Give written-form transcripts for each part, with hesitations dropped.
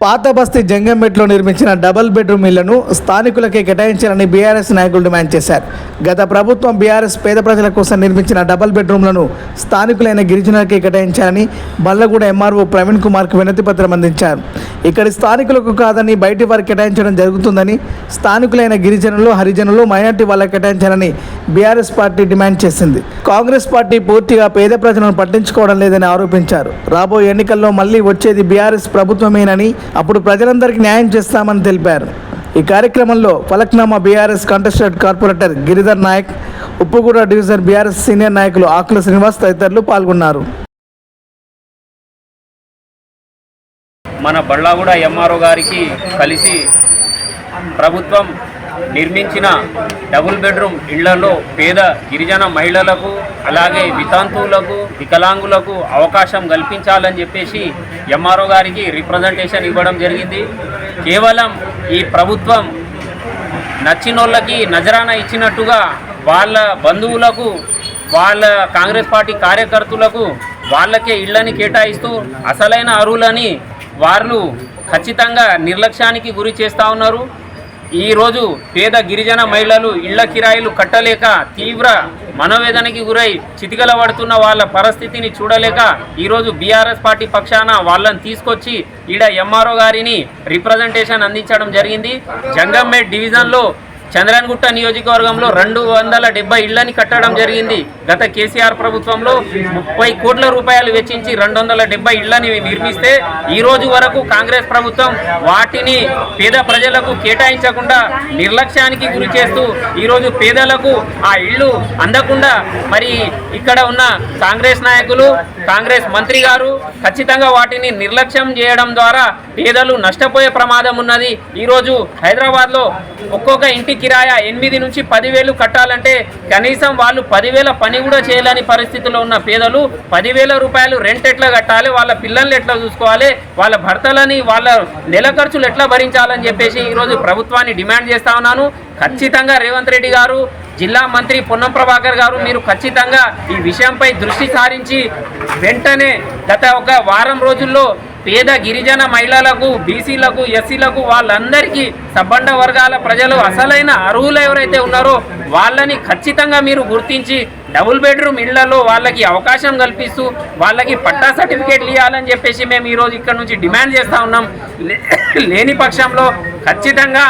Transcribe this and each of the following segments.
పాత బస్తీ జంగంపేటలో నిర్మించిన డబుల్ బెడ్రూమ్ ఇళ్లను స్థానికులకే కేటాయించాలని బీఆర్ఎస్ నాయకులు డిమాండ్ చేశారు. గత ప్రభుత్వం బీఆర్ఎస్ పేద ప్రజల కోసం నిర్మించిన డబుల్ బెడ్రూమ్లను స్థానికులైన గిరిజనులకే కేటాయించాలని బల్లగూడ ఎంఆర్ఓ ప్రవీణ్ కుమార్కు వినతి పత్రం అందించారు. ఇక్కడి స్థానికులకు కాదని బయటి వారికి కేటాయించడం జరుగుతుందని, స్థానికులైన గిరిజనులు, హరిజనులు, మైనార్టీ వాళ్ళకి కేటాయించాలని బీఆర్ఎస్ పార్టీ డిమాండ్ చేసింది. కాంగ్రెస్ పార్టీ పూర్తిగా పేద ప్రజలను పట్టించుకోవడం లేదని ఆరోపించారు. రాబోయే ఎన్నికల్లో మళ్లీ వచ్చేది బీఆర్ఎస్ ప్రభుత్వమేనని, అప్పుడు ప్రజలందరికీ న్యాయం చేస్తామని తెలిపారు. ఈ కార్యక్రమంలో Falaknuma BRS contested corporator Giridhar Nayak, Uppuguda division BRS senior నాయకులు ఆకుల శ్రీనివాస్ తదితరులు పాల్గొన్నారు. మన బళ్ళాగూడ ఎంఆర్ఓ గారికి కలిసి ప్రభుత్వం నిర్మించిన డబుల్ బెడ్రూమ్ ఇళ్లలో పేద గిరిజన మహిళలకు, అలాగే వితంతువులకు, వికలాంగులకు అవకాశం కల్పించాలని చెప్పేసి ఎంఆర్ఓ గారికి రిప్రజెంటేషన్ ఇవ్వడం జరిగింది. కేవలం ఈ ప్రభుత్వం నచ్చినోళ్ళకి నజరానా ఇచ్చినట్టుగా వాళ్ళ బంధువులకు, వాళ్ళ కాంగ్రెస్ పార్టీ కార్యకర్తలకు వాళ్ళకే ఇళ్ళని కేటాయిస్తూ అసలైన అర్హులని వాళ్ళు ఖచ్చితంగా నిర్లక్ష్యానికి గురి చేస్తూ ఉన్నారు. ఈరోజు పేద గిరిజన మహిళలు ఇళ్ల కిరాయిలు కట్టలేక తీవ్ర మనోవేదనకి గురై చితికల పడుతున్న వాళ్ళ పరిస్థితిని చూడలేక ఈరోజు బీఆర్ఎస్ పార్టీ పక్షాన వాళ్ళని తీసుకొచ్చి ఈడ ఎంఆర్ఓ గారిని రిప్రజెంటేషన్ అందించడం జరిగింది. జంగంపేట్ డివిజన్లో చంద్రన్గుట్ట నియోజకవర్గంలో 270 ఇళ్లని కట్టడం జరిగింది. గత కేసీఆర్ ప్రభుత్వంలో 30 కోట్ల రూపాయలు వెచ్చించి 270 ఇళ్లని నిర్మిస్తే ఈ రోజు వరకు కాంగ్రెస్ ప్రభుత్వం వాటిని పేద ప్రజలకు కేటాయించకుండా నిర్లక్ష్యానికి గురి చేస్తూ ఈరోజు పేదలకు ఆ ఇళ్ళు అందకుండా మరి ఇక్కడ ఉన్న కాంగ్రెస్ నాయకులు, కాంగ్రెస్ మంత్రి గారు ఖచ్చితంగా వాటిని నిర్లక్ష్యం చేయడం ద్వారా పేదలు నష్టపోయే ప్రమాదం ఉన్నది. ఈరోజు హైదరాబాద్లో ఒక్కొక్క ఇంటి కిరాయ 8 నుంచి 10,000 కట్టాలంటే కనీసం వాళ్ళు 10,000 పని కూడా చేయలేని పరిస్థితిలో ఉన్న పేదలు 10,000 రూపాయలు రెంట్ ఎట్లా కట్టాలి, వాళ్ళ పిల్లల్ని ఎట్లా చూసుకోవాలి, వాళ్ళ భర్తలని, వాళ్ళ నెల ఖర్చులు ఎట్లా భరించాలని చెప్పేసి ఈరోజు ప్రభుత్వాన్ని డిమాండ్ చేస్తా ఉన్నాను. ఖచ్చితంగా రేవంత్ రెడ్డి గారు, జిల్లా మంత్రి పొన్నం ప్రభాకర్ గారు మీరు ఖచ్చితంగా ఈ విషయంపై దృష్టి సారించి వెంటనే గత ఒక వారం రోజుల్లో పేద గిరిజన మహిళలకు, బీసీలకు, ఎస్సీలకు వాళ్ళందరికీ సబ్బండ వర్గాల ప్రజలు అసలైన అర్హులు ఎవరైతే ఉన్నారో వాళ్ళని ఖచ్చితంగా మీరు గుర్తించి డబుల్ బెడ్రూమ్ ఇళ్లలో వాళ్ళకి అవకాశం కల్పిస్తూ వాళ్ళకి పట్టా సర్టిఫికేట్లు ఇవ్వాలని చెప్పేసి మేము ఈరోజు ఇక్కడ నుంచి డిమాండ్ చేస్తూ ఉన్నాం. లేని పక్షంలో ఖచ్చితంగా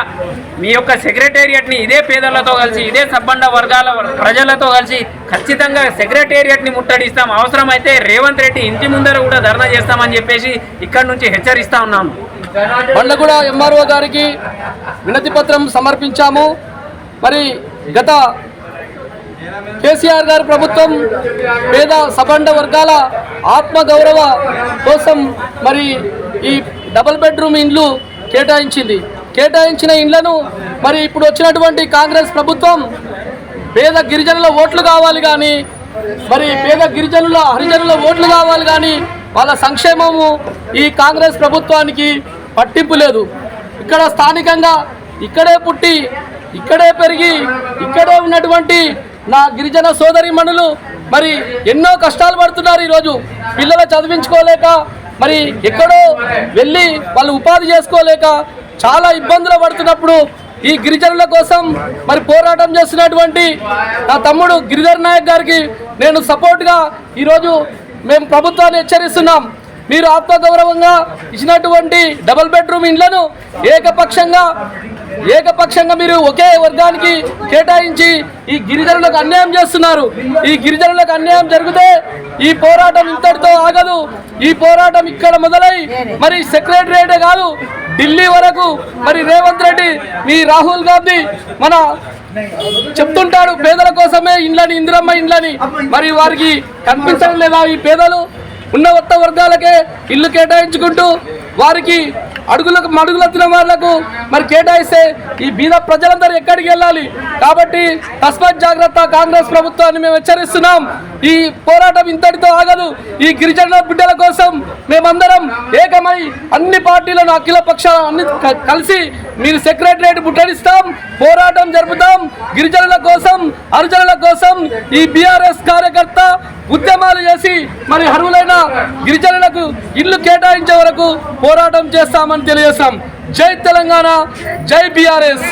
మీ యొక్క సెక్రటేరియట్ని ఇదే పేదలతో కలిసి, ఇదే సబ్బండ వర్గాల ప్రజలతో కలిసి ఖచ్చితంగా సెక్రటేరియట్ని ముట్టడిస్తాం. అవసరమైతే రేవంత్ రెడ్డి ఇంటి ముందర కూడా ధర్నా చేస్తామని చెప్పేసి ఇక్కడ నుంచి హెచ్చరిస్తూ ఉన్నాము. బండ్లగూడ ఎంఆర్ఓ గారికి వినతి పత్రం సమర్పించాము. మరి గత కేసీఆర్ గారి ప్రభుత్వం పేద సబండ వర్గాల ఆత్మగౌరవ కోసం మరి ఈ డబుల్ బెడ్రూమ్ ఇండ్లు కేటాయించిన ఇండ్లను మరి ఇప్పుడు వచ్చినటువంటి కాంగ్రెస్ ప్రభుత్వం పేద గిరిజనుల ఓట్లు కావాలి కానీ, మరి పేద గిరిజనుల, హరిజనుల ఓట్లు కావాలి కానీ వాళ్ళ సంక్షేమము ఈ కాంగ్రెస్ ప్రభుత్వానికి పట్టింపు లేదు. ఇక్కడ స్థానికంగా ఇక్కడే పుట్టి, ఇక్కడే పెరిగి, ఇక్కడే ఉన్నటువంటి నా గిరిజన సోదరీమణులు మరి ఎన్నో కష్టాలు పడుతున్నారు. ఈరోజు పిల్లలు చదివించుకోలేక, మరి ఎక్కడో వెళ్ళి వాళ్ళు ఉపాధి చేసుకోలేక చాలా ఇబ్బందులు పడుతున్నప్పుడు ఈ గిరిజనుల కోసం మరి పోరాటం చేస్తున్నటువంటి నా తమ్ముడు గిరిధర్ నాయక్ గారికి నేను సపోర్ట్గా ఈరోజు మేము ప్రభుత్వాన్ని హెచ్చరిస్తున్నాం. మీరు ఆత్మగౌరవంగా ఇచ్చినటువంటి డబుల్ బెడ్రూమ్ ఇండ్లను ఏకపక్షంగా మీరు ఒకే వర్గానికి కేటాయించి ఈ గిరిజనులకు అన్యాయం చేస్తున్నారు. ఈ గిరిజనులకు అన్యాయం జరిగితే ఈ పోరాటం ఇంతటితో ఆగదు. ఈ పోరాటం ఇక్కడ మొదలై మరి సెక్రటరియటే కాదు, ఢిల్లీ వరకు మరి రేవంత్ రెడ్డి, మీ రాహుల్ గాంధీ మన చెప్తుంటాడు పేదల కోసమే ఇండ్లని, ఇందిరమ్మ ఇండ్లని. మరి వారికి కనిపించడం లేదా? ఈ పేదలు ఉన్నత వర్గాలకే ఇల్లు కేటాయించుకుంటూ వారికి మడుగులెత్తిన వాళ్లకు మరి కేటాయిస్తే ఈ బీద ప్రజలందరూ ఎక్కడికి వెళ్ళాలి? కాబట్టి తస్మాత్ జాగ్రత్త, కాంగ్రెస్ ప్రభుత్వాన్ని మేము హెచ్చరిస్తున్నాం. ఈ పోరాటం ఇంతటితో ఆగదు. ఈ గిరిజన బిడ్డల కోసం మేమందరం ఏకమై అన్ని పార్టీలను అఖిల పక్షాలను అన్ని కలిసి మీరు సెక్రటరియట్ ముట్టడిస్తాం, పోరాటం జరుపుతాం. గిరిజనుల కోసం, హరిజనుల కోసం ఈ బీఆర్ఎస్ కార్యకర్త ఉద్యమాలు చేసి మరి అర్హులైన గిరిజనులకు ఇల్లు కేటాయించే వరకు పోరాటం చేస్తామని తెలియజేస్తాం. జై తెలంగాణ, జై బీఆర్ఎస్.